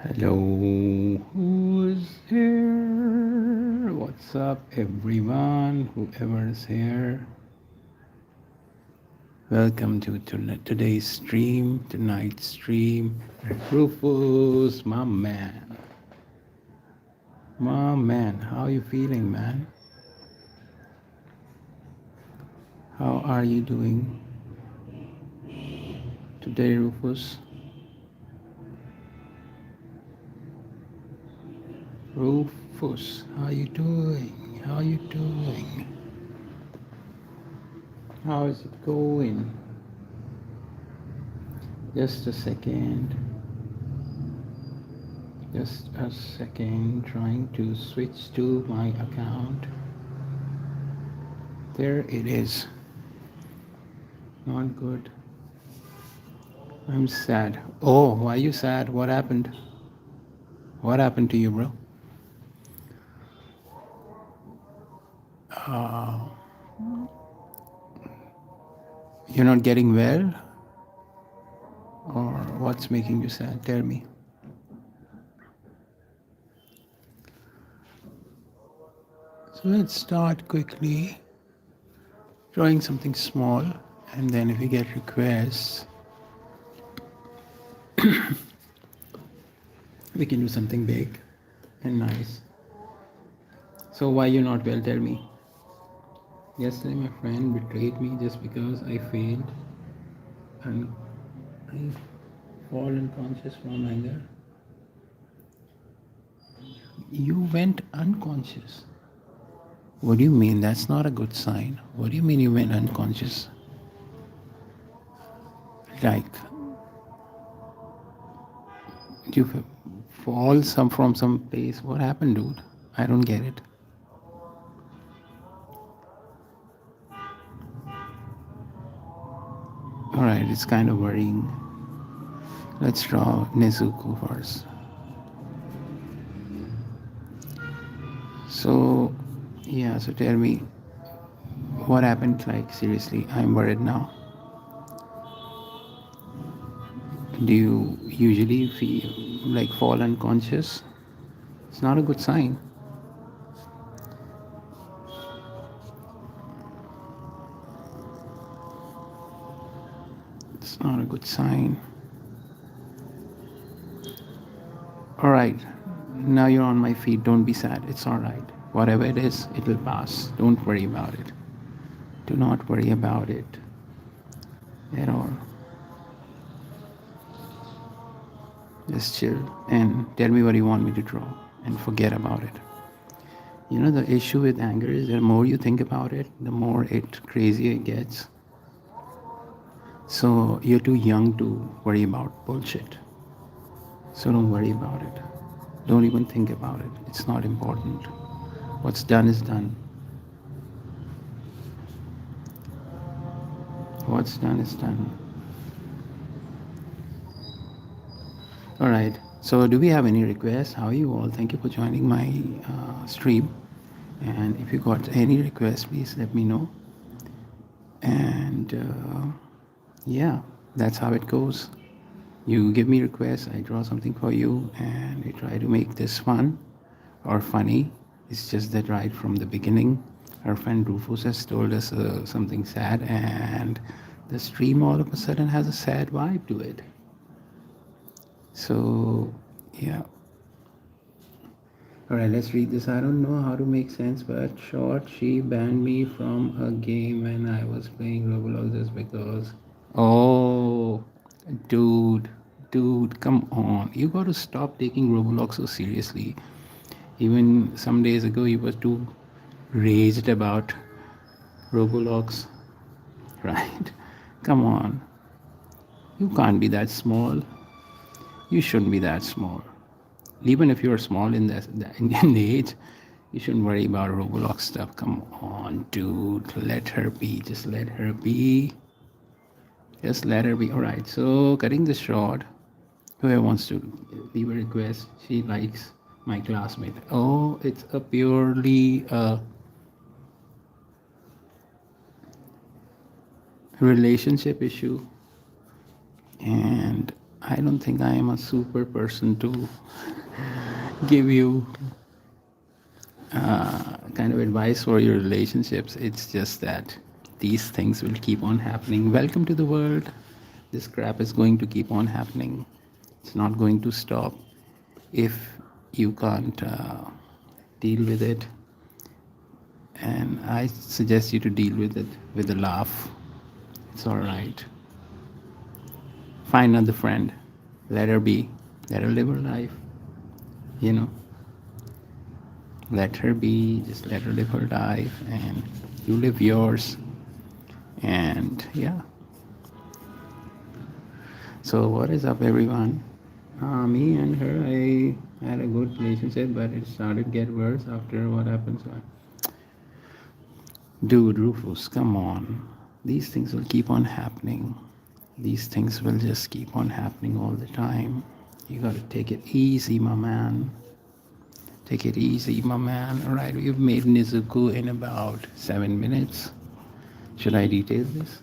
Hello, who's here? What's up, everyone? Whoever is here, welcome to today's stream, tonight's stream. Rufus, my man, how you feeling, man? How are you doing today, Rufus? Rufus, how you doing? How you doing? How is it going? Just a second. Just a second, trying to switch to my account. There it is. Not good. I'm sad. Oh, why are you sad? What happened? What happened to you, bro? Uh, you're not getting well? Or what's making you sad? Tell me. So let's start quickly, drawing something small, and then if we get requests, we can do something big and nice. So why you're not well? Tell me. Yesterday my friend betrayed me just because I failed and I fall unconscious from anger. You went unconscious. What do you mean? That's not a good sign. What do you mean you went unconscious? Like, you fall from some place? What happened, dude? I don't get it. Alright, it's kind of worrying. Let's draw Nezuko first. So, yeah, so tell me, what happened? Like, seriously, I'm worried now. Do you usually feel like fall unconscious? It's not a good sign. It's not a good sign. Alright, now you're on my feet. Don't be sad. It's alright. Whatever it is, it will pass. Don't worry about it. Do not worry about it at all. Just chill and tell me what you want me to draw and forget about it. You know, the issue with anger is the more you think about it, the more crazier it gets. So you're too young to worry about bullshit. So don't worry about it. Don't even think about it. It's not important. What's done is done. What's done is done. Alright, so do we have any requests? How are you all? Thank you for joining my stream. And if you got any requests, please let me know. And yeah, that's how it goes. You give me requests, I draw something for you, and we try to make this fun or funny. It's just that right from the beginning, our friend Rufus has told us something sad, and the stream all of a sudden has a sad vibe to it. So, yeah. Alright, let's read this. I don't know how to make sense, but short, she banned me from a game when I was playing Roblox just because. Oh, dude, come on. You got to stop taking Roblox so seriously. Even some days ago, you were too raged about Roblox, right? Come on. You can't be that small. You shouldn't be that small. Even if you're small in the age, you shouldn't worry about Roblox stuff. Come on, dude. Let her be. Just let her be. Just let her be. Alright, so cutting this short, whoever wants to leave a request, she likes my classmate. Oh, it's a purely relationship issue. And I don't think I am a super person to give you kind of advice for your relationships. It's just that these things will keep on happening. Welcome to the world. This crap is going to keep on happening. It's not going to stop if you can't deal with it. And I suggest you to deal with it with a laugh. It's all right. Find another friend. Let her be. Let her live her life. You know, let her be. Just let her live her life, and you live yours. And yeah. So what is up, everyone? Me and her, I had a good relationship, but it started to get worse after what happened. So, dude, Rufus, come on. These things will keep on happening. These things will just keep on happening all the time. You gotta take it easy, my man. Take it easy, my man. All right, we've made Nizuku in about 7 minutes. Should I detail this?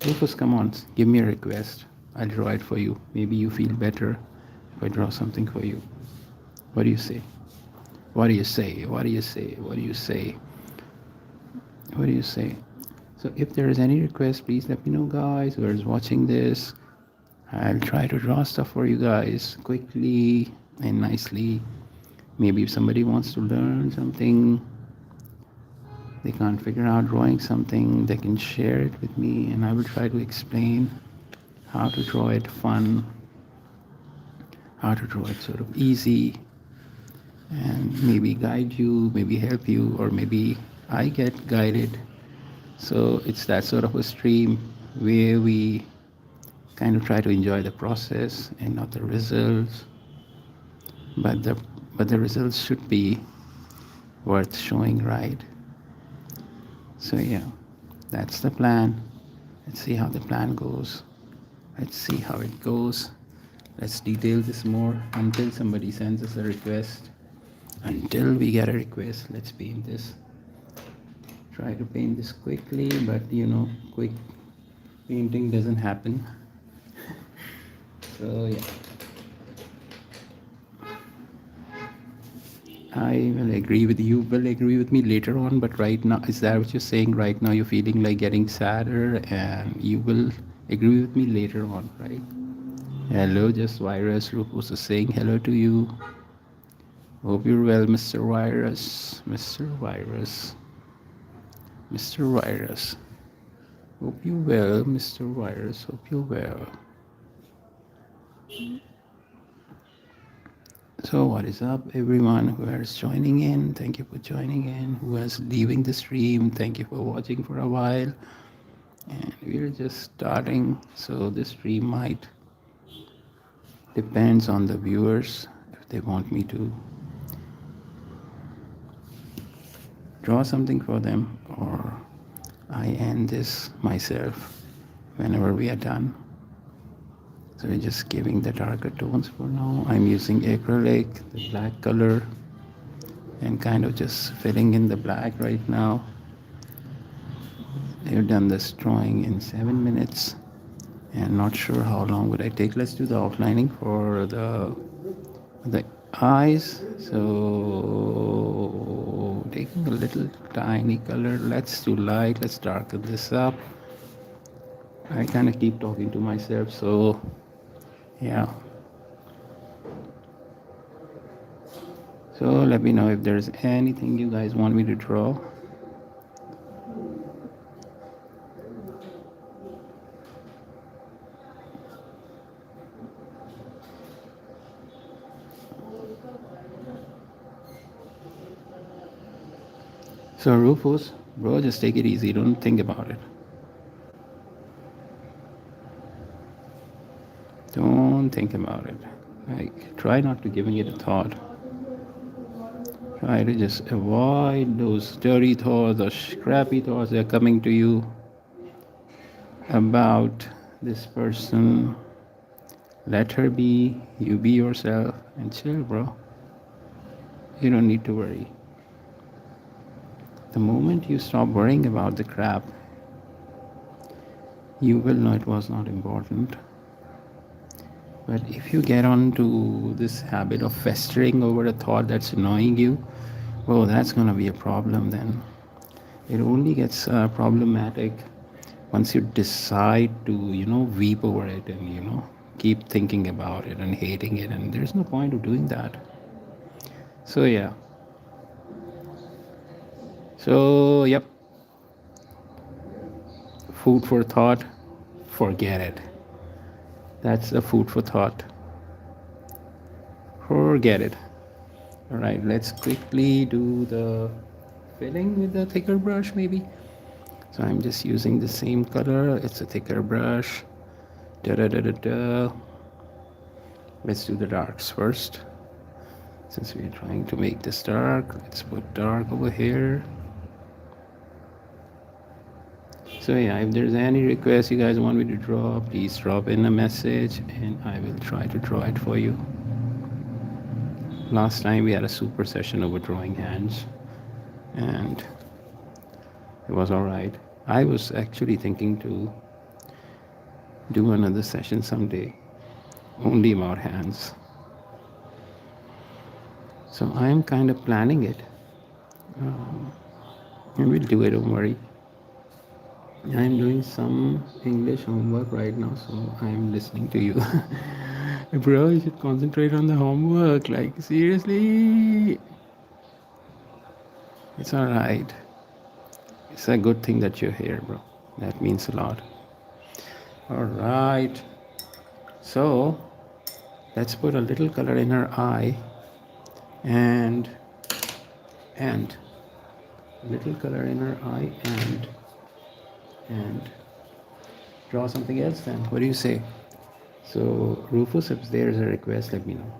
Rufus, come on, give me a request. I'll draw it for you. Maybe you feel better if I draw something for you. What do you say? What do you say? What do you say? What do you say? What do you say? So if there is any request, please let me know, guys. Who is watching this? I'll try to draw stuff for you guys quickly and nicely. Maybe if somebody wants to learn something, they can't figure out drawing something, they can share it with me, and I will try to explain how to draw it fun, how to draw it sort of easy, and maybe guide you, maybe help you, or maybe I get guided. So it's that sort of a stream where we kind of try to enjoy the process and not the results. But the results should be worth showing, right? So yeah, that's the plan. Let's see how the plan goes. Let's see how it goes. Let's detail this more until somebody sends us a request. Until we get a request, let's paint this. Try to paint this quickly, but quick painting doesn't happen. So yeah, I will agree with you. Will agree with me later on, but right now, is that what you're saying? Right now, you're feeling like getting sadder, and you will agree with me later on, right? Hello, just virus. Rufus is saying hello to you. Hope you're well, Mr. Virus. Mr. Virus. Mr. Virus. Hope you well, Mr. Virus. Hope you well. So what is up, everyone who is joining in? Thank you for joining in. Who is leaving the stream? Thank you for watching for a while. And we're just starting, so this stream might depends on the viewers if they want me to draw something for them, or I end this myself whenever we are done. So we're just giving the darker tones for now. I'm using acrylic, the black color, and kind of just filling in the black right now. I've done this drawing in 7 minutes, and not sure how long would I take. Let's do the outlining for the eyes. So taking a little tiny color, let's do light, let's darken this up. I kind of keep talking to myself, so yeah. So let me know if there's anything you guys want me to draw. So Rufus, bro, just take it easy. Don't think about it. Don't think about it. Like, try not to giving it a thought. Try to just avoid those dirty thoughts or scrappy thoughts that are coming to you about this person. Let her be. You be yourself and chill, bro. You don't need to worry. The moment you stop worrying about the crap, you will know it was not important. But if you get onto this habit of festering over a thought that's annoying you, well, that's going to be a problem then. It only gets problematic once you decide to, weep over it and, keep thinking about it and hating it. And there's no point of doing that. So, yeah. So, yep. Food for thought, forget it. That's the food for thought. Forget it. All right, let's quickly do the filling with the thicker brush, maybe. So I'm just using the same color. It's a thicker brush. Da da da da da. Let's do the darks first. Since we're trying to make this dark, let's put dark over here. So yeah, if there's any request you guys want me to draw, please drop in a message and I will try to draw it for you. Last time we had a super session over drawing hands and it was all right. I was actually thinking to do another session someday, only about hands. So I'm kind of planning it. And we'll do it, don't worry. I'm doing some English homework right now, so I'm listening to you. Bro, you should concentrate on the homework. Like, seriously. It's alright. It's a good thing that you're here, bro. That means a lot. Alright. So, let's put a little color in her eye. And little color in her eye and draw something else then. What do you say? So Rufus, if there's a request, let me know.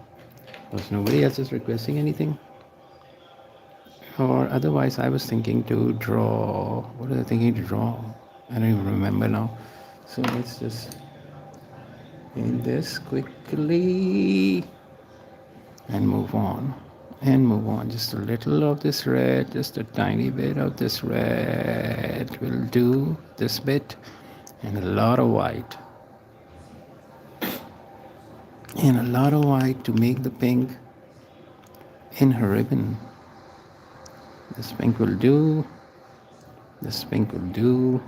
Because nobody else is requesting anything. Or otherwise, I was thinking to draw. What was I thinking to draw? I don't even remember now. So let's just paint this quickly and move on. And move on. Just a little of this red, just a tiny bit of this red will do. This bit, and a lot of white. And a lot of white to make the pink in her ribbon. This pink will do. This pink will do.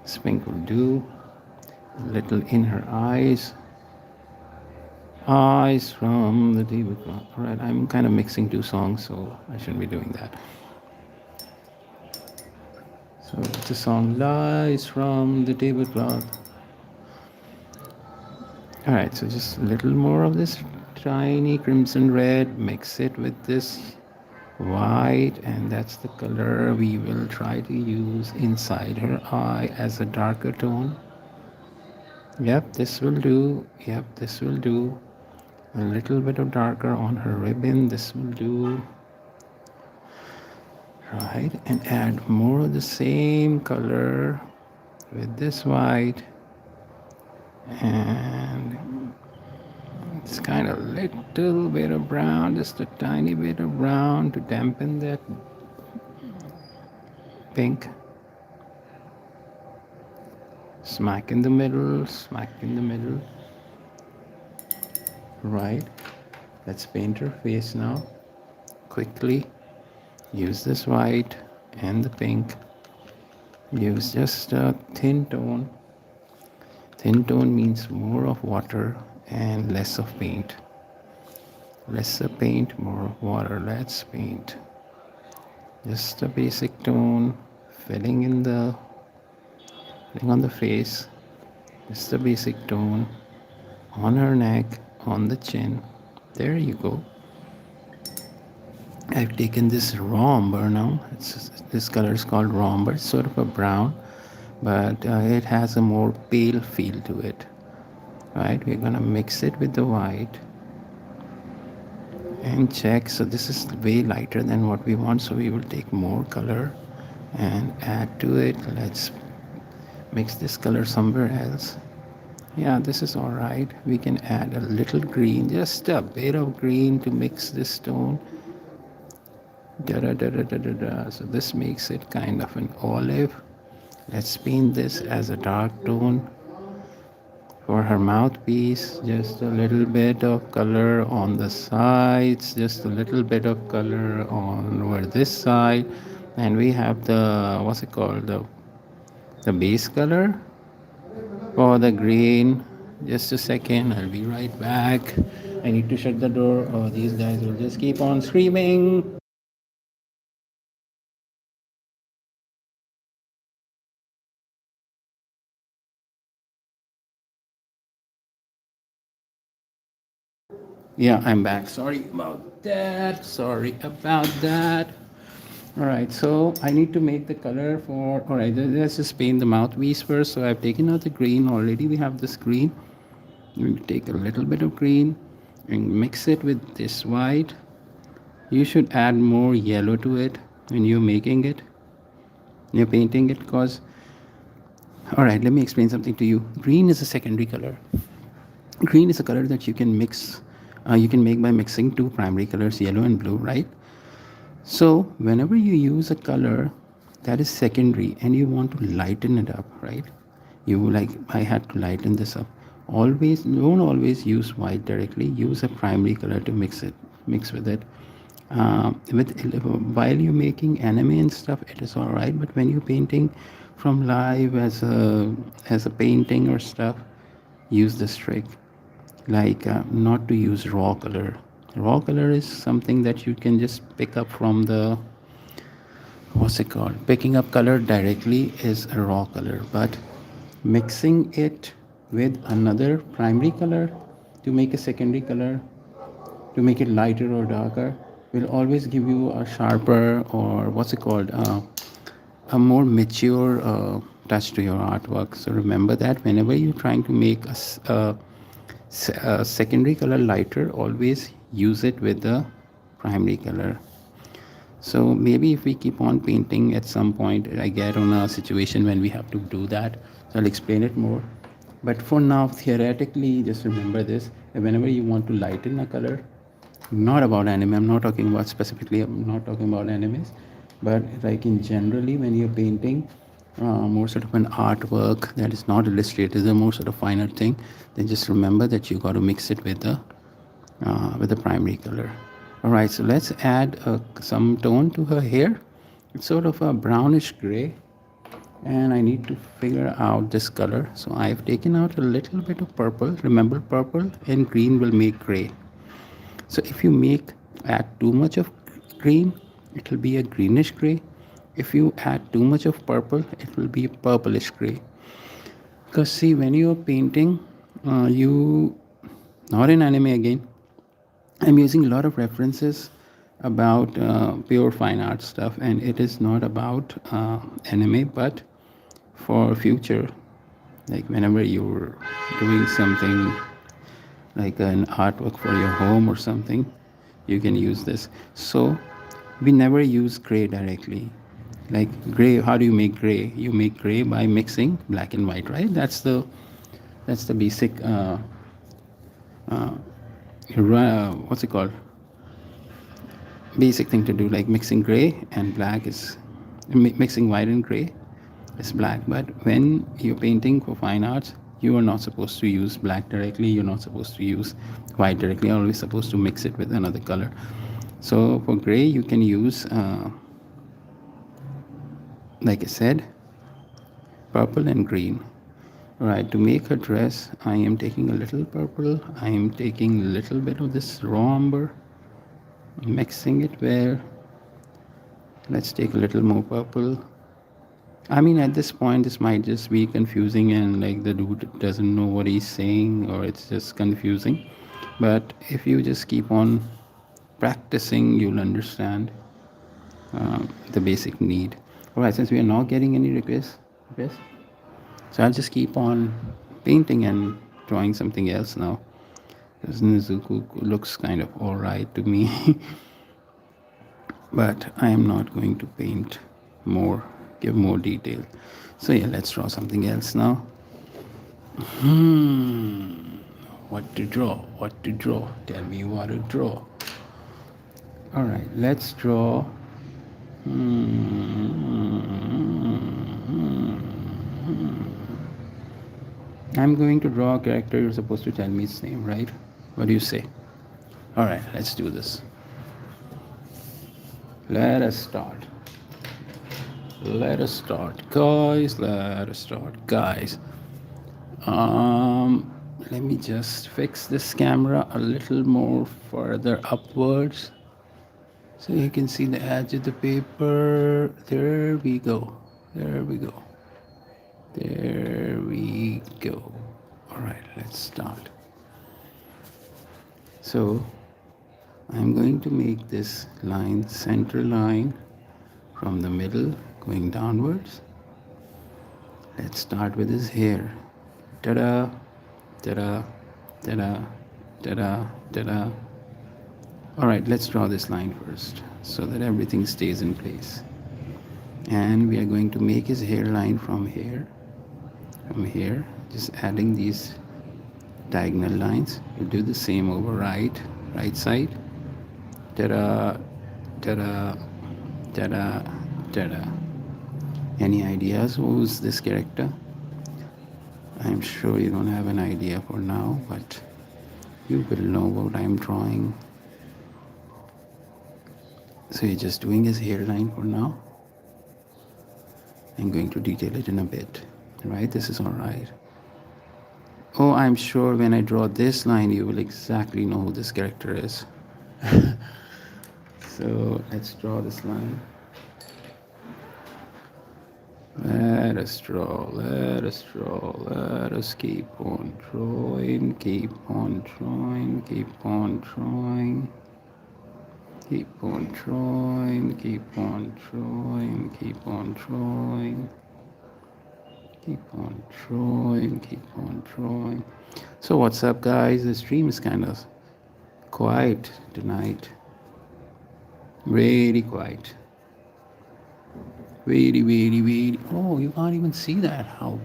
This pink will do. A little in her eyes. Eyes from the tablecloth. Alright, I'm kind of mixing two songs, so I shouldn't be doing that. So it's a song, Lies from the Tablecloth. Alright, so just a little more of this tiny crimson red. Mix it with this white, and that's the color we will try to use inside her eye as a darker tone. Yep, this will do. Yep, this will do. A little bit of darker on her ribbon. This will do. Right, and add more of the same color with this white. And it's kind of little bit of brown, just a tiny bit of brown to dampen that pink. Smack in the middle, smack in the middle. Right, let's paint her face now. Quickly use this white and the pink. Use just a thin tone. Thin tone means more of water and less of paint. Less of paint, more of water. Let's paint. Just a basic tone, filling on the face. Just a basic tone on her neck, on the chin. There you go. I've taken this romber now. This color is called romber. It's sort of a brown, but it has a more pale feel to it. Right, we're gonna mix it with the white and check. So this is way lighter than what we want, so we will take more color and add to it. Let's mix this color somewhere else. Yeah, this is all right. We can add a little green, just a bit of green to mix this tone. Da da da da da da da. So this makes it kind of an olive. Let's paint this as a dark tone. For her mouthpiece, just a little bit of color on the sides, just a little bit of color on over this side, and we have the, what's it called, the base color for the green. Just a second, I'll be right back. I need to shut the door or these guys will just keep on screaming. Yeah, I'm back. Sorry about that. Sorry about that. All right, so I need to make the color for, all right, let's just paint the mouthpiece first. So I've taken out the green already. We have this green. We take a little bit of green and mix it with this white. You should add more yellow to it when you're making it, you're painting it, because, all right, let me explain something to you. Green is a secondary color. Green is a color that you can mix, you can make by mixing two primary colors, yellow and blue, right? So whenever you use a color that is secondary and you want to lighten it up, right? You like, I had to lighten this up. Always, don't always use white directly. Use a primary color to mix with it. With while you're making anime and stuff, it is all right. But when you're painting from live as a painting or stuff, use this trick. Like not to use raw color. Raw color is something that you can just pick up from the, what's it called, picking up color directly is a raw color, but mixing it with another primary color to make a secondary color, to make it lighter or darker, will always give you a sharper, or what's it called, a more mature touch to your artwork. So remember that whenever you're trying to make a secondary color lighter, always use it with the primary color. So maybe if we keep on painting, at some point I get on a situation when we have to do that, so I'll explain it more. But for now, theoretically, just remember this, that whenever you want to lighten a color, not about anime, I'm not talking about specifically, I'm not talking about animes, but like in generally when you're painting more sort of an artwork that is not illustrated, a more sort of finer thing, then just remember that you got to mix it with the primary color. All right, so let's add some tone to her hair. It's sort of a brownish gray, and I need to figure out this color. So I've taken out a little bit of purple. Remember, purple and green will make gray. So if you add too much of green, it will be a greenish gray. If you add too much of purple, it will be a purplish gray. Because see, when you're painting, you, not in anime again, I'm using a lot of references about pure fine art stuff, and it is not about anime, but for future, like whenever you're doing something like an artwork for your home or something, you can use this. So we never use gray directly. Like gray, how do you make gray? You make gray by mixing black and white, right? That's the basic what's it called, basic thing to do. Like mixing gray and black is, mixing white and gray is black. But when you're painting for fine arts, you are not supposed to use black directly, you're not supposed to use white directly, you're always supposed to mix it with another color. So for gray you can use like I said, purple and green. Right, to make a dress, I am taking a little purple, I am taking a little bit of this raw umber, mixing it where, let's take a little more purple. I mean, at this point, this might just be confusing and like the dude doesn't know what he's saying, or it's just confusing. But if you just keep on practicing, you'll understand the basic need. All right, since we are not getting any requests, so I'll just keep on painting and drawing something else now. Because Nizuku looks kind of alright to me. But I am not going to paint more, give more detail. So yeah, let's draw something else now. What to draw? What to draw? Tell me what to draw. All right, let's draw. I'm going to draw a character. You're supposed to tell me its name, right? What do you say? All right, let's do this. Let us start. Let us start, guys. Let us start, guys. Um, Let me just fix this camera a little more further upwards so you can see the edge of the paper. There we go. There we go. There we go. All right, let's start. So I'm going to make this line center line from the middle going downwards. Let's start with his hair. Ta-da, ta-da, ta-da, ta-da, ta-da. All right, let's draw this line first so that everything stays in place. And we are going to make his hairline from here, just adding these diagonal lines. You do the same over right side. Ta-da, ta-da, ta-da, ta-da. Any ideas who's this character? I'm sure you don't have an idea for now, but you will know what I'm drawing. So you're just doing his hairline for now. I'm going to detail it in a bit. Right? This is all right. Oh, I'm sure when I draw this line, you will exactly know who this character is. So let's draw this line. Let us draw, let us draw, let us keep on drawing, keep on drawing, keep on drawing. Keep on drawing, keep on drawing, keep on drawing. Keep on drawing, keep on drawing. So what's up, guys? The stream is kind of quiet tonight. Really quiet. Really. Oh, you can't even see that. How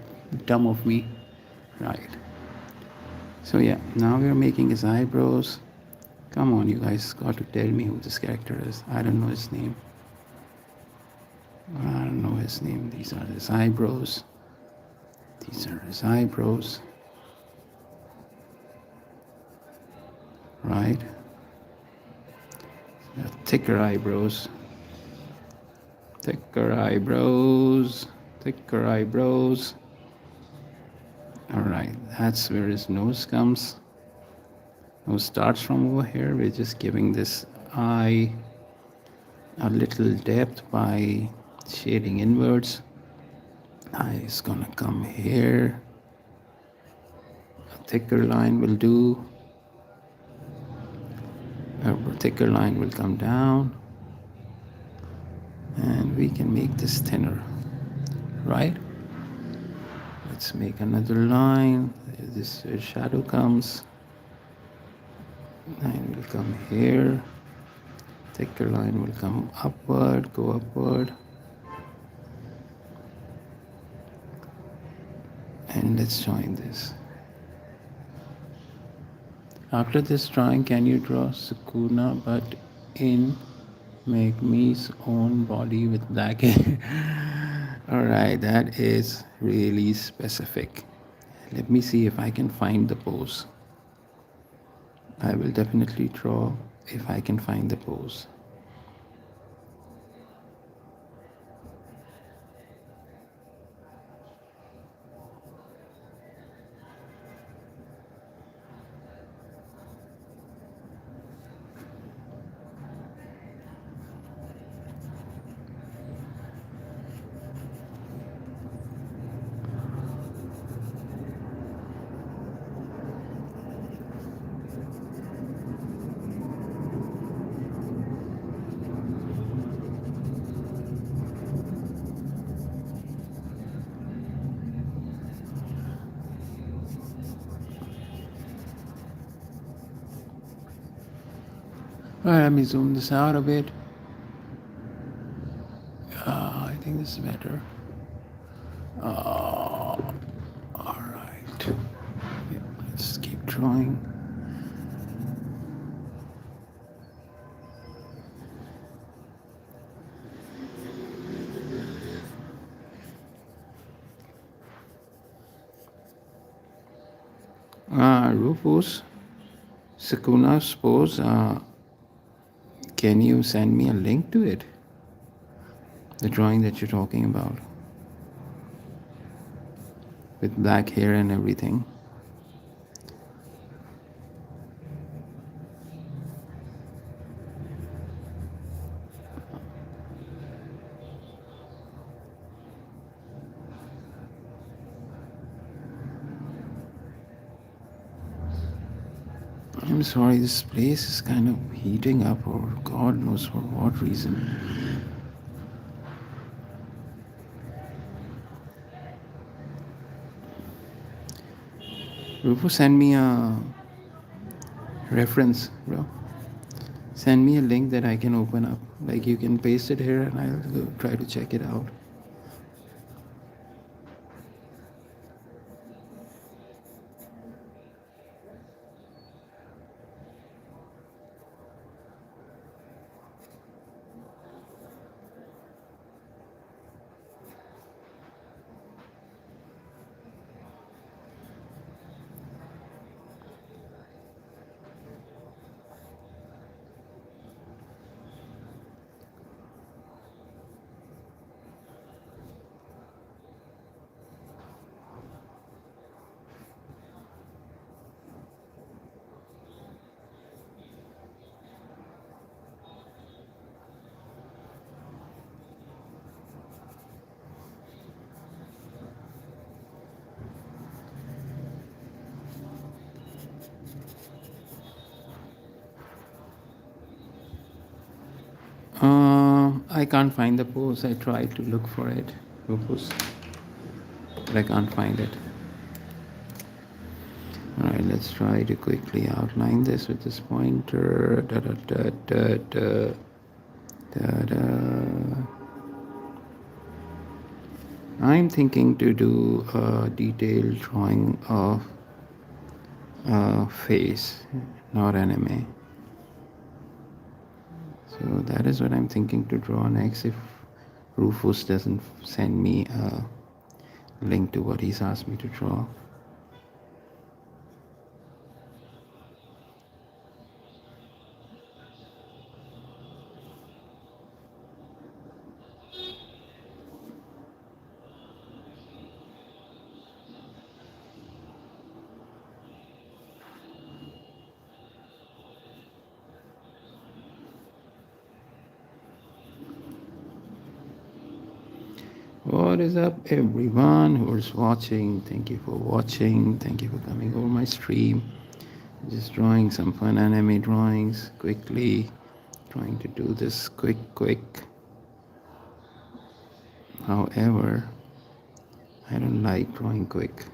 dumb of me. Right. So yeah, now we're making his eyebrows. Come on, you guys got to tell me who this character is. I don't know his name. I don't know his name. These are his eyebrows. These are his eyebrows. Right? Thicker eyebrows. Thicker eyebrows. Thicker eyebrows. Alright, that's where his nose comes. Nose starts from over here. We're just giving this eye a little depth by shading inwards. Eye is gonna come here. A thicker line will do. A thicker line will come down. And we can make this thinner, right? Let's make another line. This shadow comes. Line will come here. Thicker line will come upward, go upward. And let's join this. After this drawing, can you draw Sukuna but in Megmi's own body with black hair? Alright, that is really specific. Let me see if I can find the pose. I will definitely draw if I can find the pose. Alright, let me zoom this out a bit. I think this is better. Alright. Yeah, let's keep drawing. Rufus, Sakuna, suppose, can you send me a link to it? The drawing that you're talking about, with black hair and everything. I'm sorry, this place is kind of heating up, or God knows for what reason. Rufus, send me a reference, bro. Send me a link that I can open up. Like, you can paste it here and I'll go try to check it out. I can't find the post. I tried to look for it, Rufus, but I can't find it. Alright, let's try to quickly outline this with this pointer. Da, da, da, da, da, da, da. I'm thinking to do a detailed drawing of a face, not anime. So that is what I'm thinking to draw next, if Rufus doesn't send me a link to what he's asked me to draw. What is up, everyone who is watching? Thank you for watching. Thank you for coming over my stream. Just drawing some fun anime drawings quickly. Trying to do this quick. However, I don't like drawing quick.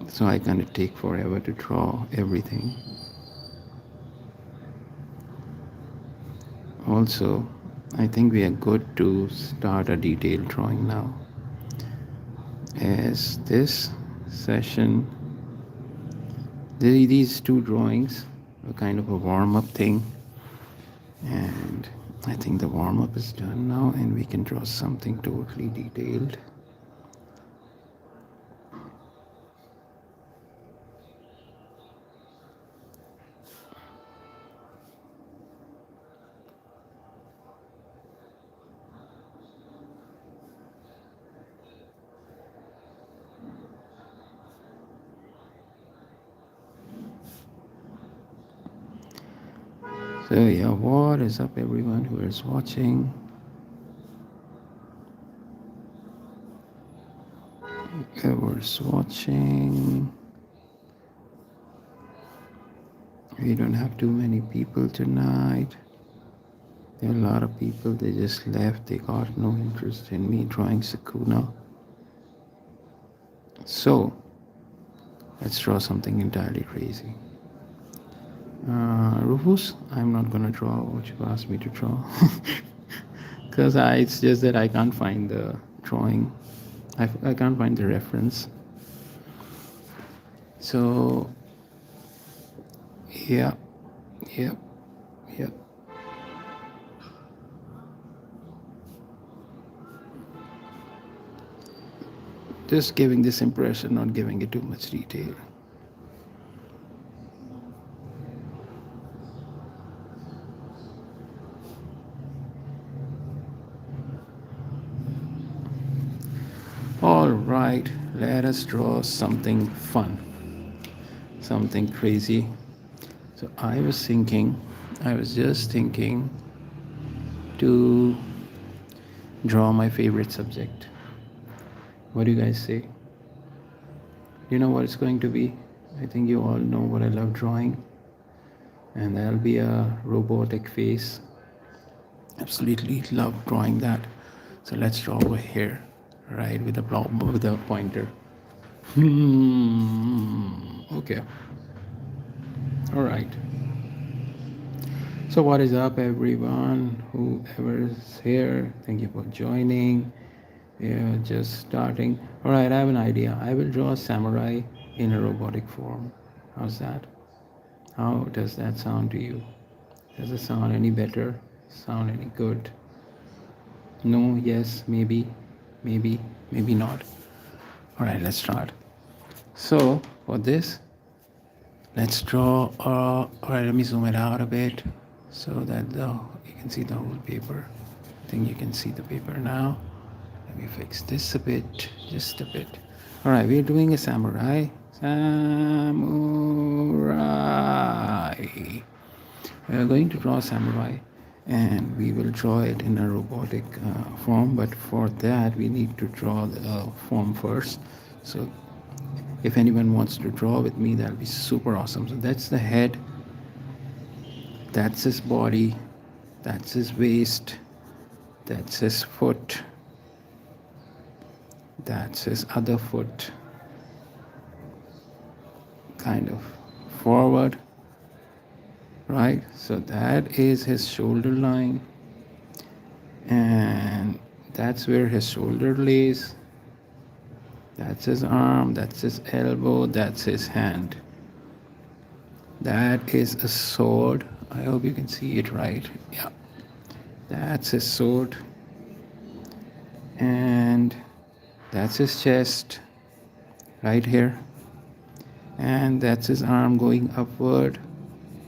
So I kind of take forever to draw everything. Also, I think we are good to start a detailed drawing now, as this session, these two drawings are kind of a warm-up thing, and I think the warm-up is done now and we can draw something totally detailed. So yeah, what is up, everyone who is watching? Whoever's watching, we don't have too many people tonight. There are a lot of people, they just left. They got no interest in me drawing Sakuna. So let's draw something entirely crazy. Rufus, I'm not gonna draw what you asked me to draw, because it's just that I can't find the drawing. I can't find the reference. So yeah. Just giving this impression, not giving it too much detail. All right, let us draw something fun, something crazy. So I was just thinking to draw my favorite subject. What do you guys say? You know what it's going to be? I think you all know what I love drawing, and that'll be a robotic face. Absolutely love drawing that. So let's draw over here, right, with the pointer. Okay. All right. So what is up, everyone? Whoever's here, thank you for joining. Yeah, just starting. All right, I have an idea. I will draw a samurai in a robotic form. How's that? How does that sound to you? Does it sound any better? Sound any good? No, yes, maybe, maybe, maybe not. All right, let's start. So for this, let's draw. All right, let me zoom it out a bit so that you can see the whole paper. I think you can see the paper now. Let me fix this a bit, just a bit. All right, we're doing a samurai. Samurai. We are going to draw a samurai, and we will draw it in a robotic form. But for that, we need to draw the form first. So if anyone wants to draw with me, that'll be super awesome. So that's the head, that's his body, that's his waist, that's his foot, that's his other foot, kind of forward, right? So that is his shoulder line, and that's where his shoulder lays. That's his arm, that's his elbow, that's his hand. That is a sword. I hope you can see it right. Yeah. That's his sword. And that's his chest right here. And that's his arm going upward.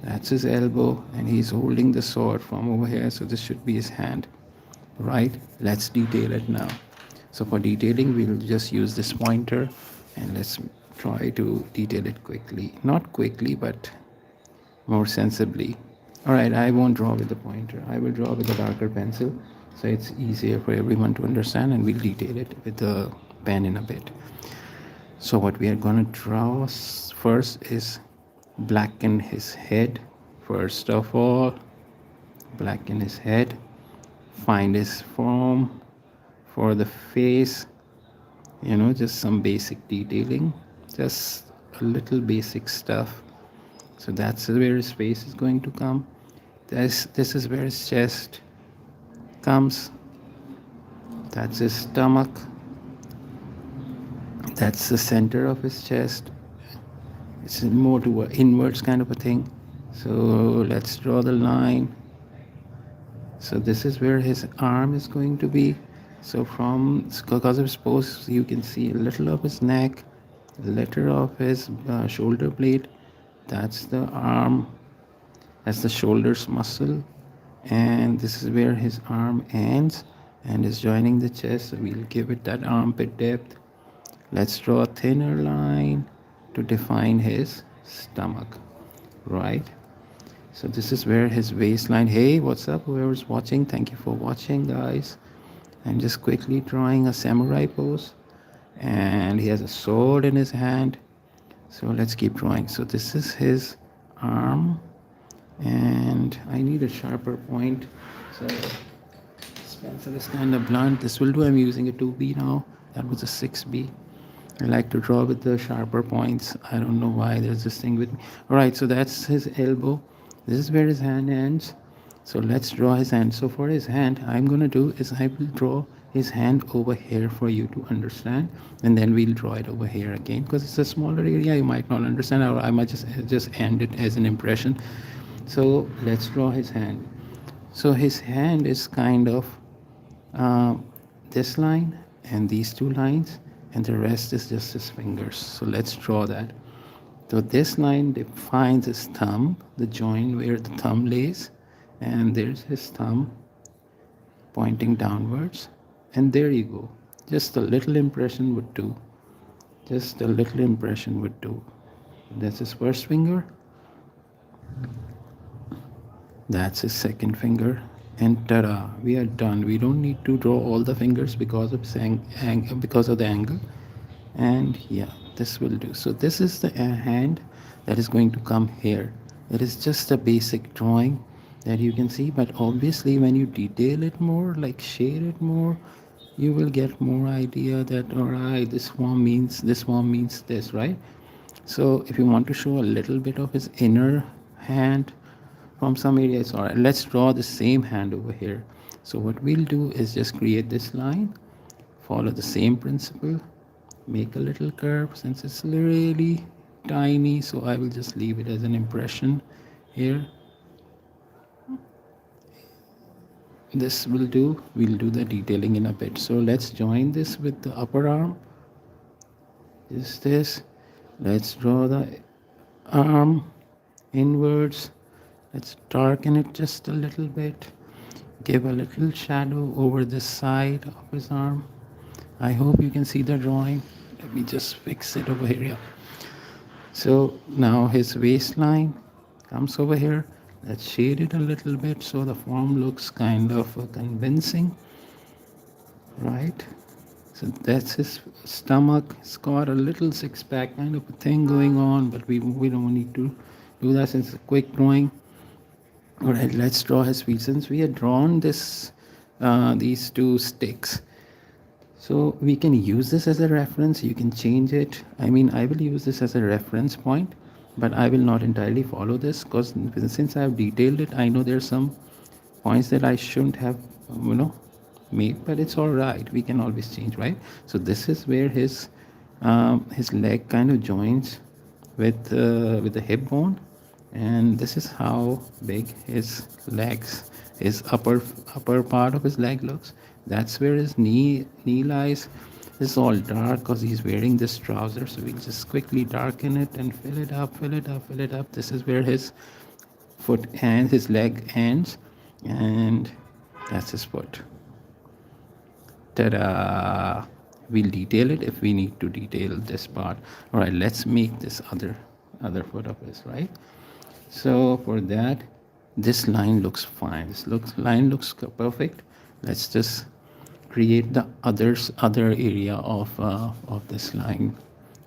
That's his elbow. And he's holding the sword from over here. So this should be his hand. Right? Let's detail it now. So for detailing, we'll just use this pointer. And let's try to detail it quickly. Not quickly, but more sensibly. All right, I won't draw with the pointer. I will draw with a darker pencil, so it's easier for everyone to understand, and we'll detail it with the pen in a bit. So what we are going to draw first is blacken his head. First of all, blacken his head. Find his form for the face. Just some basic detailing, just a little basic stuff. So that's where his face is going to come. This is where his chest comes. That's his stomach. That's the center of his chest. It's more to an inwards kind of a thing. So let's draw the line. So this is where his arm is going to be. So because of his pose, you can see a little of his neck, a little of his shoulder blade. That's the arm, that's the shoulders muscle, and this is where his arm ends and is joining the chest. So we'll give it that armpit depth. Let's draw a thinner line to define his stomach, right? So this is where his waistline. Hey, what's up, whoever's watching? Thank you for watching, guys. I'm just quickly drawing a samurai pose, and he has a sword in his hand. So let's keep drawing. So this is his arm, and I need a sharper point. So this pencil is kind of blunt. This will do. I'm using a 2B now. That was a 6B. I like to draw with the sharper points. I don't know why there's this thing with me. All right, so that's his elbow. This is where his hand ends. So let's draw his hand. So for his hand, I'm going to do is I will draw his hand over here for you to understand, and then we'll draw it over here again because it's a smaller area. You might not understand, or I might just end it as an impression. So let's draw his hand. So his hand is kind of this line and these two lines, and the rest is just his fingers. So let's draw that. So this line defines his thumb, the joint where the thumb lays, and there's his thumb pointing downwards, and there you go. Just a little impression would do. Just a little impression would do. That's his first finger. That's his second finger. And ta-da, we are done. We don't need to draw all the fingers because of because of the angle. And yeah, this will do. So this is the hand that is going to come here. It is just a basic drawing that you can see, but obviously when you detail it more, like shade it more, you will get more idea that all right, this one means this, right? So if you want to show a little bit of his inner hand from some areas, all right, let's draw the same hand over here. So what we'll do is just create this line, follow the same principle, make a little curve since it's really tiny, so I will just leave it as an impression here. This will do. We'll do the detailing in a bit. So let's join this with the upper arm. Is this? Let's draw the arm inwards. Let's darken it just a little bit. Give a little shadow over the side of his arm. I hope you can see the drawing. Let me just fix it over here. Yeah. So now his waistline comes over here. Let's shade it a little bit so the form looks kind of convincing, right? So that's his stomach. It's got a little six-pack kind of a thing going on, but we don't need to do that since it's a quick drawing. All right, let's draw his feet. Since we had drawn these two sticks, so we can use this as a reference. You can change it. I mean, I will use this as a reference point, but I will not entirely follow this because since I have detailed it, I know there's some points that I shouldn't have, made, but it's all right. We can always change, right? So this is where his leg kind of joins with the hip bone, and this is how big his legs, his upper part of his leg looks. That's where his knee lies. This is all dark because he's wearing this trouser, so we'll just quickly darken it and fill it up, fill it up, fill it up. This is where his foot and his leg ends, and that's his foot. Ta-da! We'll detail it if we need to detail this part. All right, let's make this other foot of his, right? So for that, this line looks fine. Line looks perfect. Let's just create the other area of this line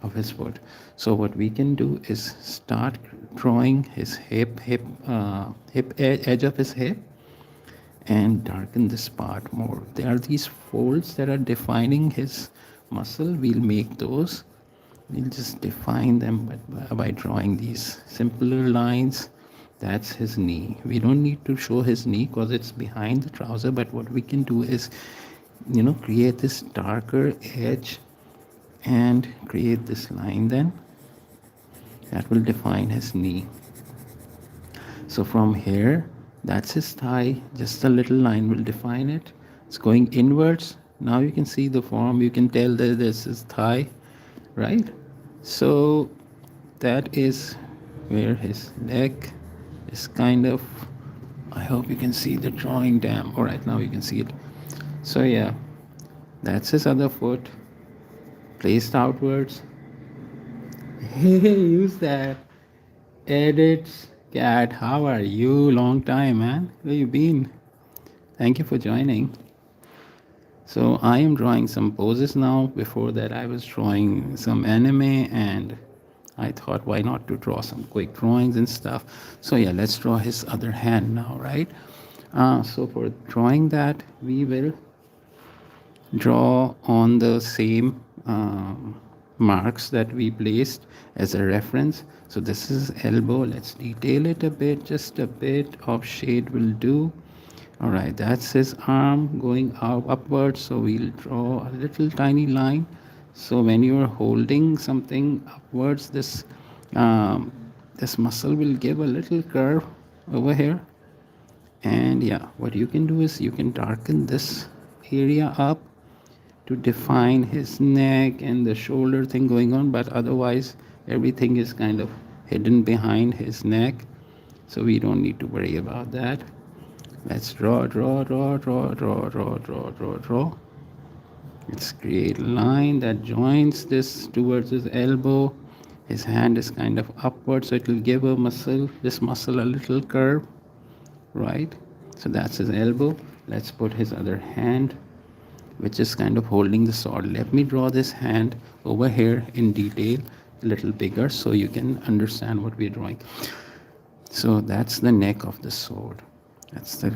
of his foot. So what we can do is start drawing his edge of his hip, and darken this part more. There are these folds that are defining his muscle. We'll make those. We'll just define them by drawing these simpler lines. That's his knee. We don't need to show his knee because it's behind the trouser, but what we can do is, create this darker edge and create this line then. That will define his knee. So from here, that's his thigh. Just a little line will define it. It's going inwards. Now you can see the form. You can tell that this is thigh, right? So that is where his leg is kind of. I hope you can see the drawing. Damn. All right, now you can see it. So yeah, that's his other foot placed outwards. Hey, use that. Edits. Cat, how are you? Long time, man. Where you been? Thank you for joining. So I am drawing some poses now. Before that, I was drawing some anime, and I thought, why not to draw some quick drawings and stuff. So yeah, let's draw his other hand now, right? So for drawing that, we will draw on the same marks that we placed as a reference. So this is elbow. Let's detail it a bit. Just a bit of shade will do. All right, that's his arm going upwards. So we'll draw a little tiny line. So when you are holding something upwards, this muscle will give a little curve over here. And yeah, what you can do is you can darken this area up to define his neck and the shoulder thing going on, but otherwise everything is kind of hidden behind his neck, so we don't need to worry about that. Let's draw. Let's create a line that joins this towards his elbow. His hand is kind of upward, so it will give a muscle, this muscle, a little curve, right? So that's his elbow. Let's put his other hand, which is kind of holding the sword. Let me draw this hand over here in detail, a little bigger, so you can understand what we're drawing. So that's the neck of the sword. That's the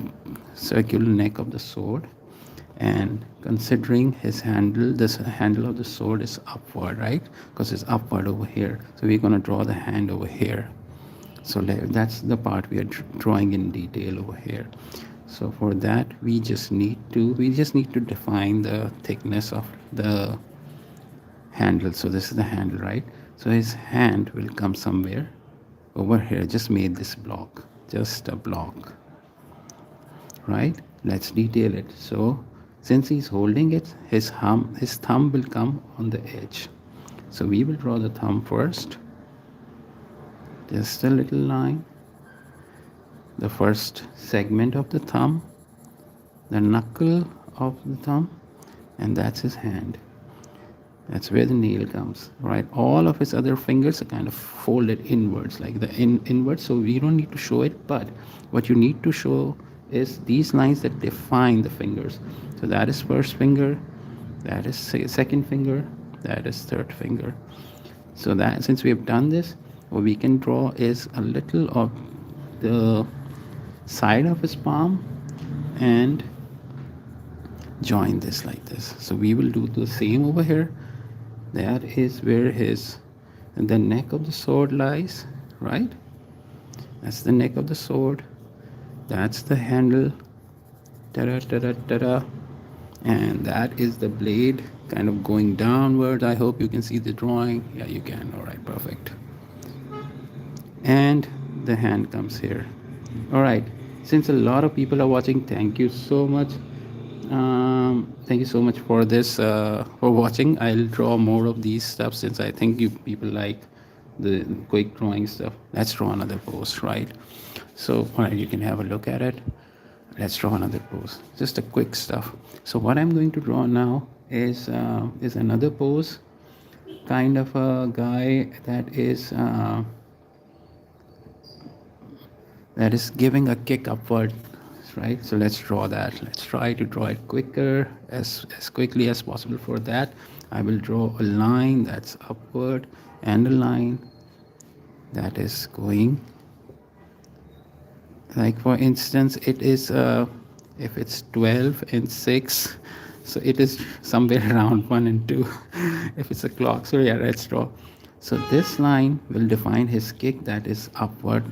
circular neck of the sword. And considering his handle, this handle of the sword is upward, right? Because it's upward over here. So we're going to draw the hand over here. So that's the part we are drawing in detail over here. So for that, we just need to define the thickness of the handle. So this is the handle, right? So his hand will come somewhere over here. Just made this block, just a block, right? Let's detail it. So since he's holding it, his thumb will come on the edge. So we will draw the thumb first, just a little line, the first segment of the thumb, the knuckle of the thumb, and that's his hand. That's where the nail comes, right? All of his other fingers are kind of folded inwards, like the inwards. So we don't need to show it, but what you need to show is these lines that define the fingers. So that is first finger, that is second finger, that is third finger. So that since we have done this, what we can draw is a little of the side of his palm and join this like this. So we will do the same over here. That is where the neck of the sword lies, right? That's the neck of the sword. That's the handle. Ta-da, ta-da, ta-da. And that is the blade kind of going downwards. I hope you can see the drawing. Yeah, you can. All right, perfect. And the hand comes here. All right. Since a lot of people are watching, thank you so much. Thank you so much for this, for watching. I'll draw more of these stuff since I think you people like the quick drawing stuff. Let's draw another pose, right? So, all right, you can have a look at it. Let's draw another pose. Just a quick stuff. So what I'm going to draw now is another pose, kind of a guy that is giving a kick upward, right? So let's draw that. Let's try to draw it quicker, as quickly as possible. For that, I will draw a line that's upward and a line that is going, like for instance, it is if it's 12 and 6, so it is somewhere around 1 and 2 if it's a clock. So yeah, let's draw. So this line will define his kick, that is upward,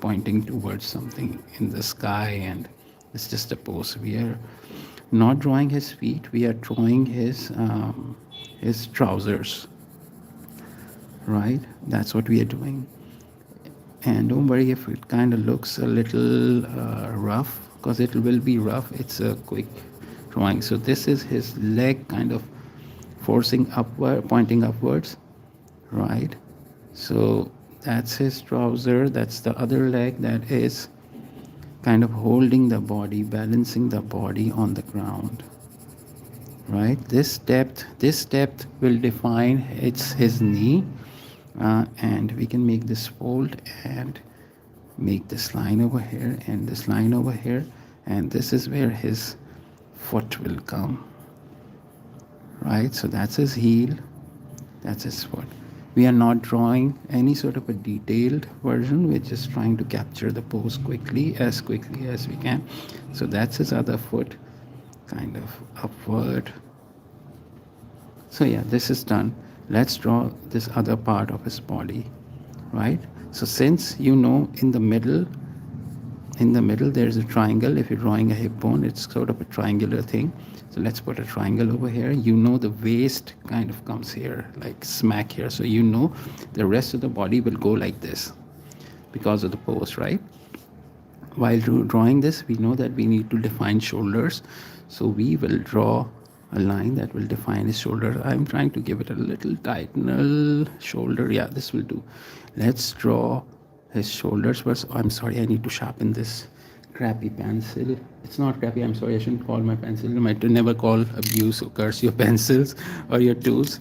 pointing towards something in the sky, and it's just a pose. We are not drawing his feet, we are drawing his trousers, right? That's what we are doing. And don't worry if it kind of looks a little rough, because it will be rough. It's a quick drawing. So this is his leg kind of forcing upward, pointing upwards, right? So that's his trouser. That's the other leg that is kind of holding the body, balancing the body on the ground, right? This depth will define his knee. And we can make this fold and make this line over here and this line over here, and this is where his foot will come, right? So that's his heel, that's his foot. We are not drawing any sort of a detailed version. We're just trying to capture the pose quickly as we can. So that's his other foot, kind of upward. So yeah, this is done. Let's draw this other part of his body, right? So since in the middle there's a triangle. If you're drawing a hip bone, it's sort of a triangular thing. So let's put a triangle over here. The waist kind of comes here, like smack here. So the rest of the body will go like this because of the pose, right? While drawing this, we know that we need to define shoulders. So we will draw a line that will define his shoulder. I'm trying to give it a little diagonal shoulder. Yeah, this will do. Let's draw his shoulders first. Oh, I'm sorry, I need to sharpen this crappy pencil. It's not crappy. I'm sorry. I shouldn't call my pencil. I to never call, abuse, or curse your pencils or your tools.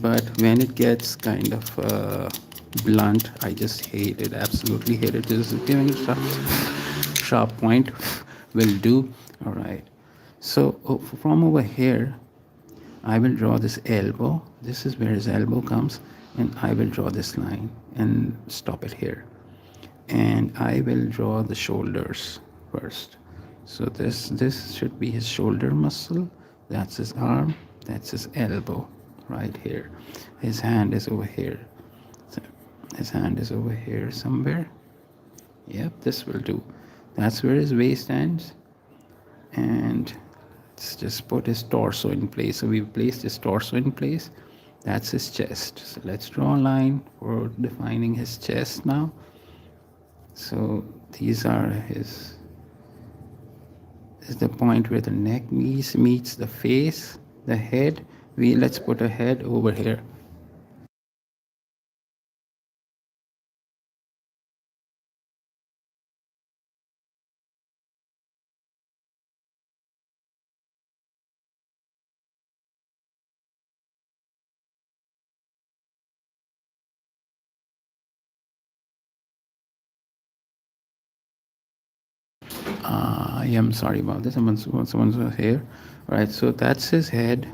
But when it gets kind of blunt, I just hate it. Absolutely hate it. Just giving it sharp point will do. All right. So from over here, I will draw this elbow. This is where his elbow comes, and I will draw this line and stop it here. And I will draw the shoulders first. So this should be his shoulder muscle. That's his arm. That's his elbow, right here. His hand is over here. So his hand is over here somewhere. Yep, this will do. That's where his waist ends. And let's just put his torso in place. So we've placed his torso in place. That's his chest. So let's draw a line for defining his chest now. So these are his, this is the point where the neck meets the face, the head. Let's put a head over here. I am sorry about this. Someone's here. All right, so that's his head.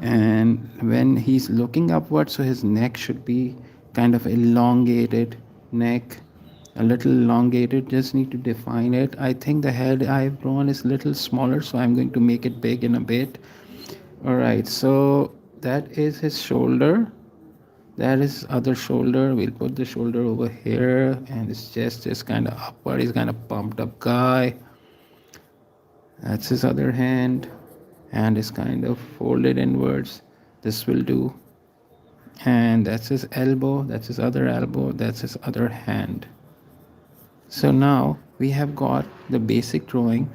And when he's looking upward, so his neck should be kind of elongated neck, a little elongated. Just need to define it. I think the head I've drawn is a little smaller, so I'm going to make it big in a bit. All right, so that is his shoulder. That is other shoulder. We'll put the shoulder over here, and his chest is kind of upward. He's kind of pumped up guy. That's his other hand. Hand is kind of folded inwards. This will do. And that's his elbow. That's his other elbow. That's his other hand. So now we have got the basic drawing,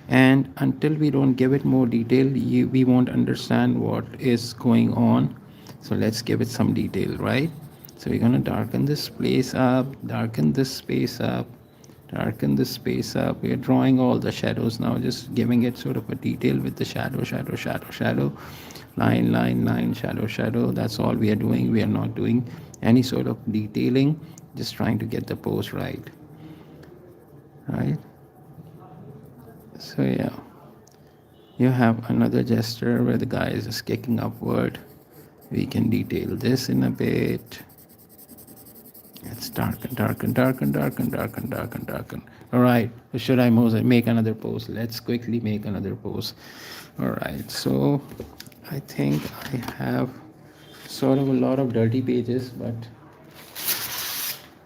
and until we don't give it more detail, we won't understand what is going on. So let's give it some detail, right? So we're going to darken this place up, darken this space up, darken this space up. We are drawing all the shadows now, just giving it sort of a detail with the shadow, shadow, shadow, shadow, line, line, line, shadow, shadow. That's all we are doing. We are not doing any sort of detailing, just trying to get the pose right. Right? So yeah, you have another gesture where the guy is just kicking upward. We can detail this in a bit. Let's darken, darken, darken, darken, darken, darken, darken. All right. Should I make another pose? Let's quickly make another pose. All right. So I think I have sort of a lot of dirty pages, but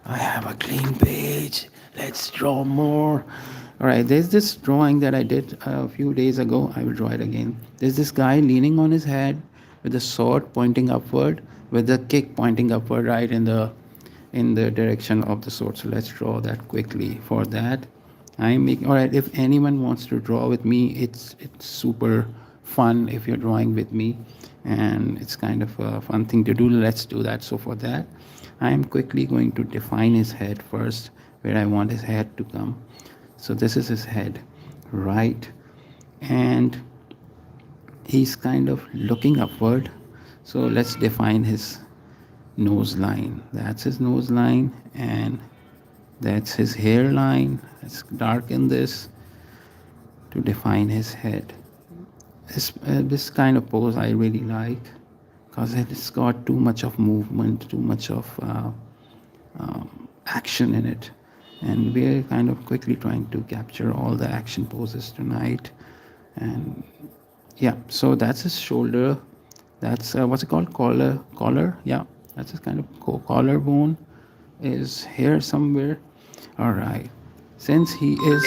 I have a clean page. Let's draw more. All right, there's this drawing that I did a few days ago. I will draw it again. There's this guy leaning on his head with the sword pointing upward, with the kick pointing upward, right in the direction of the sword. So let's draw that quickly. For that, I'm making. All right, if anyone wants to draw with me, it's super fun if you're drawing with me, and it's kind of a fun thing to do. Let's do that. So for that, I am quickly going to define his head first, where I want his head to come. So this is his head, right? And he's kind of looking upward. So let's define his nose line. That's his nose line, and that's his hairline. Let's darken this to define his head. This kind of pose I really like, because it's got too much of movement, too much of action in it, and we're kind of quickly trying to capture all the action poses tonight. And yeah, so that's his shoulder. That's what's it called, collar. Yeah, that's his kind of collarbone is here somewhere. All right, since he is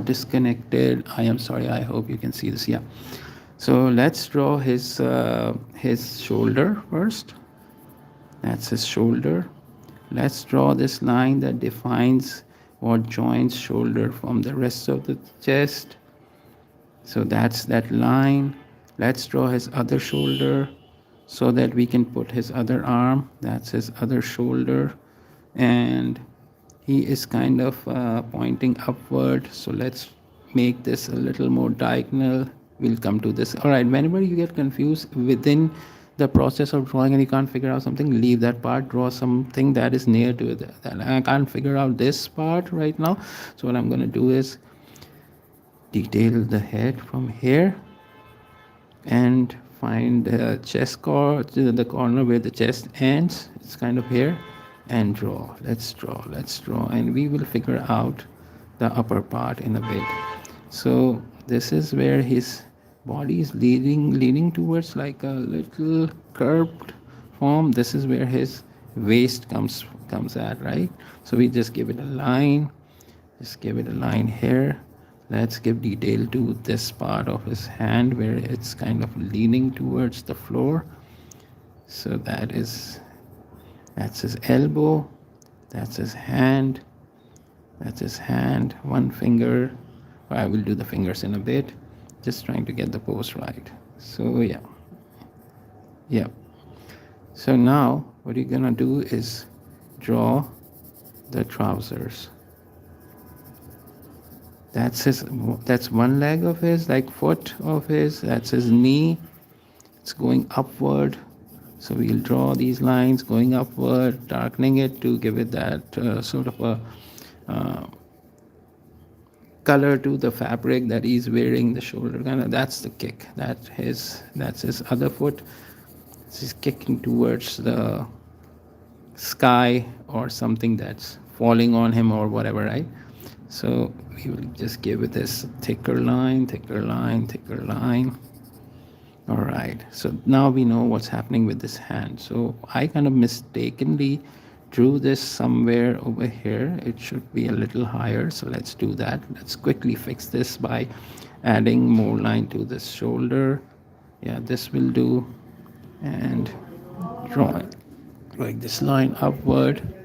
disconnected, I am sorry, I hope you can see this. Yeah, so let's draw his shoulder first. That's his shoulder. Let's draw this line that defines what joins shoulder from the rest of the chest. So that's that line. Let's draw his other shoulder so that we can put his other arm. That's his other shoulder. And he is kind of pointing upward. So let's make this a little more diagonal. We'll come to this. All right, whenever you get confused within the process of drawing and you can't figure out something, leave that part, draw something that is near to it. That I can't figure out this part right now, so what I'm going to do is detail the head from here and find the chest cord, the corner where the chest ends. It's kind of here, and draw. Let's draw, and we will figure out the upper part in a bit. So this is where his body is leaning towards like a little curved form. This is where his waist comes at, right? So we just give it a line, just give it a line here. Let's give detail to this part of his hand where it's kind of leaning towards the floor. So that's his elbow, that's his hand, that's his hand, one finger. I will do the fingers in a bit, just trying to get the pose right. So yeah. So now what you're gonna do is draw the trousers. That's one leg of his, like foot of his. That's his knee. It's going upward. So we'll draw these lines going upward, darkening it to give it that sort of a uh, color to the fabric that he's wearing. The shoulder kind of, that's the kick. That's his other foot. He's kicking towards the sky or something that's falling on him or whatever, right? So we will just give it this thicker line, thicker line, thicker line. All right, so now we know what's happening with this hand. So I kind of mistakenly drew this somewhere over here. It should be a little higher, so let's do that. Let's quickly fix this by adding more line to this shoulder. Yeah, this will do. And draw it like this line upward.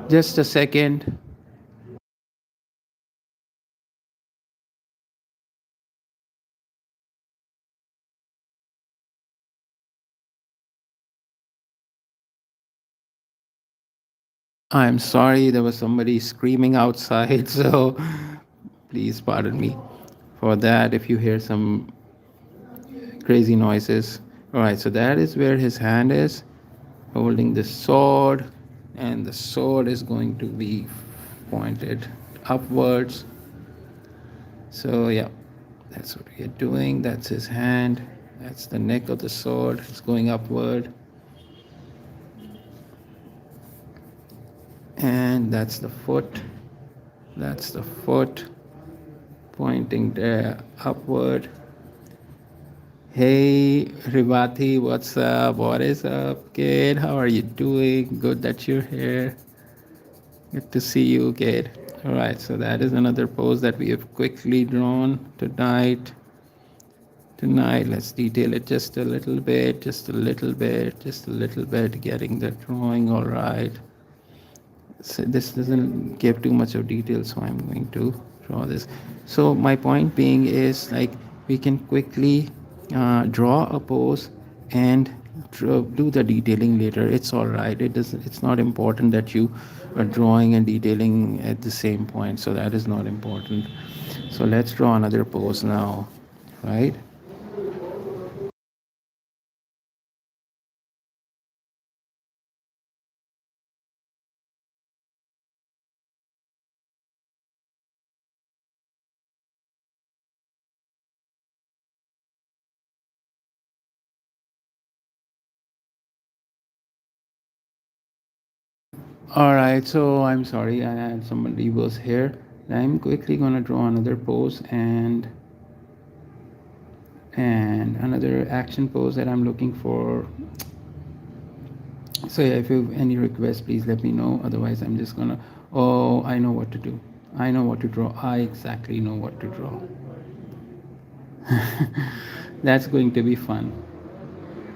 Just a second. I'm sorry, there was somebody screaming outside, so please pardon me for that if you hear some crazy noises. All right, so that is where his hand is holding the sword, and the sword is going to be pointed upwards. So, yeah, that's what we are doing. That's his hand, that's the neck of the sword, it's going upward. And that's the foot, pointing there upward. Hey Rivati, what's up? What is up, kid? How are you doing? Good that you're here. Good to see you, kid. All right, so that is another pose that we have quickly drawn tonight. Let's detail it just a little bit, getting the drawing all right. So this doesn't give too much of detail, so I'm going to draw this. So my point being is, like, we can quickly draw a pose and do the detailing later. It's all right. It's not important that you are drawing and detailing at the same point, so that is not important. So let's draw another pose now, right? All right, so I'm sorry, I had somebody was here. I'm quickly gonna draw another pose and another action pose that I'm looking for. So yeah, if you have any requests, please let me know. Otherwise, I'm just gonna. Oh, I know what to do. I know what to draw. I exactly know what to draw. That's going to be fun.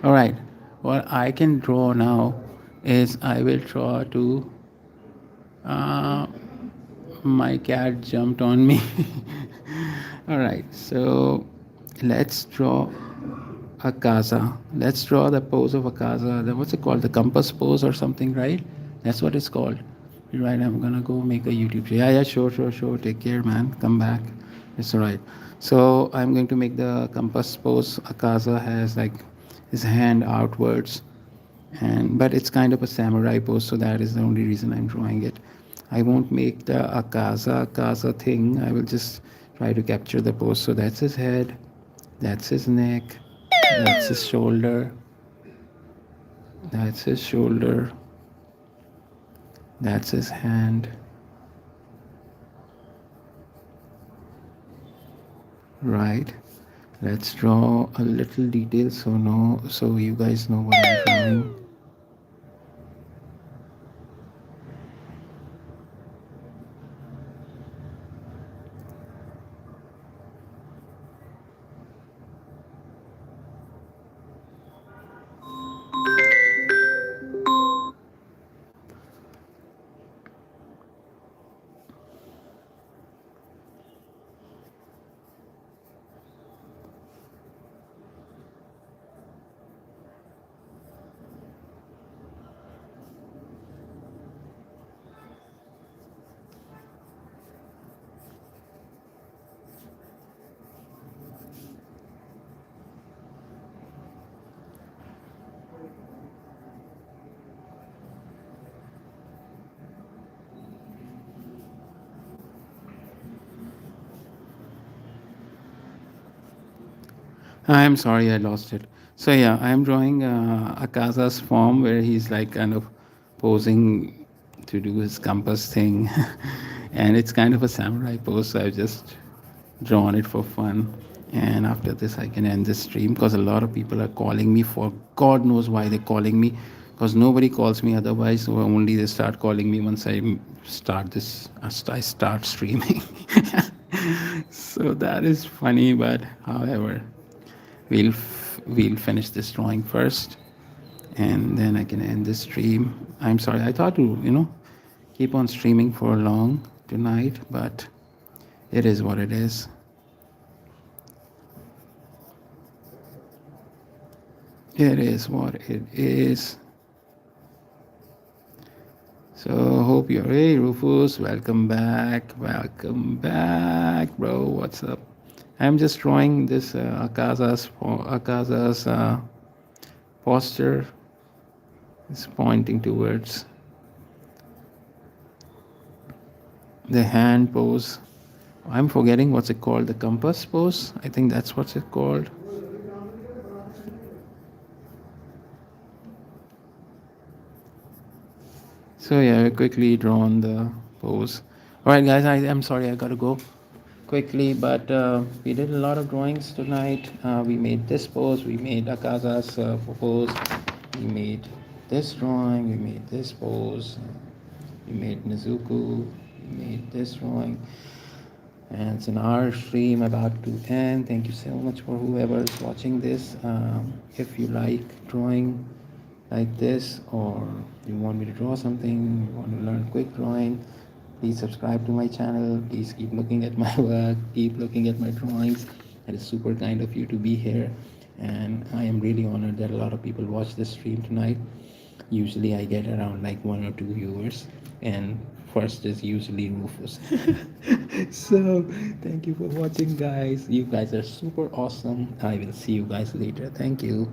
All right. What I can draw now is I will draw to. Uh, my cat jumped on me. All right. So let's draw Akaza. Let's draw the pose of Akaza. What's it called? The compass pose or something, right? That's what it's called. You're right. I'm gonna go make a YouTube. Yeah, yeah, sure, sure, sure. Take care, man. Come back. It's all right. So I'm going to make the compass pose. Akaza has like his hand outwards, and but it's kind of a samurai pose, so that is the only reason I'm drawing it. I won't make the Akaza thing. I will just try to capture the pose. So that's his head, that's his neck, that's his shoulder, that's his shoulder, that's his hand. Right. Let's draw a little detail so you guys know what I'm drawing. I'm sorry, I lost it. So yeah, I'm drawing Akaza's form where he's like kind of posing to do his compass thing, and it's kind of a samurai pose. So I've just drawn it for fun. And after this, I can end this stream because a lot of people are calling me for God knows why they're calling me. Because nobody calls me otherwise, so only they start calling me once I start this. I start streaming. So that is funny, but however, we'll finish this drawing first, and then I can end this stream. I'm sorry, I thought to keep on streaming for long tonight, but it is what it is. It is what it is. So hope you're hey Rufus, welcome back, bro. What's up? I'm just drawing this Akaza's posture is pointing towards the hand pose. I'm forgetting what's it called, the compass pose. I think that's what's it called. So yeah, quickly drawn the pose. All right, guys. I'm sorry, I gotta go quickly, but we did a lot of drawings tonight. We made this pose. We made Akaza's pose. We made this drawing. We made this pose. We made Nezuko. We made this drawing. And it's an hour stream about to end. Thank you so much for whoever is watching this. If you like drawing like this, or you want me to draw something, you want to learn quick drawing, please subscribe to my channel. Please keep looking at my work, keep looking at my drawings. That is super kind of you to be here, and I am really honored that a lot of people watch this stream tonight. Usually I get around like 1 or 2 viewers, and first is usually Rufus. So thank you for watching, guys. You guys are super awesome. I will see you guys later. Thank you.